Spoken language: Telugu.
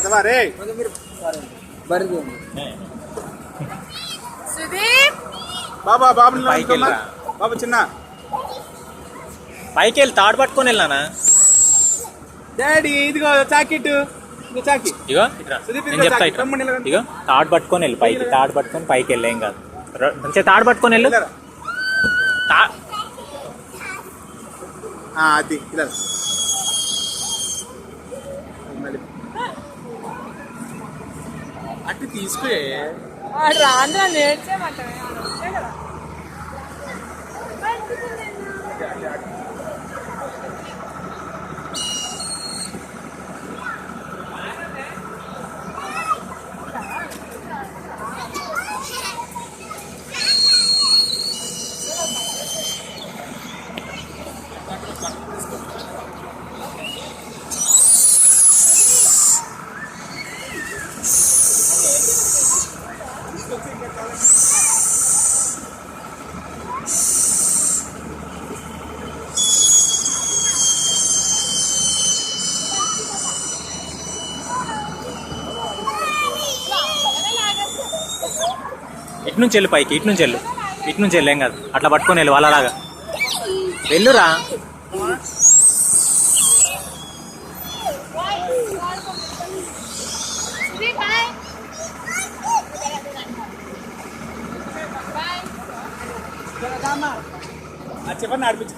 ఎదవా రే బాబా బాబు బాబు చిన్న పైకి వెళ్ళి తాడు పట్టుకొని వెళ్ళానా డాడీ ఇదిగో చాకెట్ చాకి ఇగో నేను చెప్తా ఇట్లా ఇగో తాడు పట్టుకొని వెళ్ళి పైకి తాడు పట్టుకొని పైకి వెళ్ళి ఏం కాదు మంచిగా తాడు పట్టుకొని వెళ్ళు అది ఇలా అటు తీసుకునే రాంద్రా నేర్చేమంటే కదా ఇటు నుంచి వెళ్ళు పైకి ఇటు నుంచి వెళ్ళు ఇటు నుంచి వెళ్ళు ఏం కాదు అట్లా పట్టుకొని వెళ్ళు వాళ్ళలాగా వెళ్ళురా చెప్పండి నడిపించు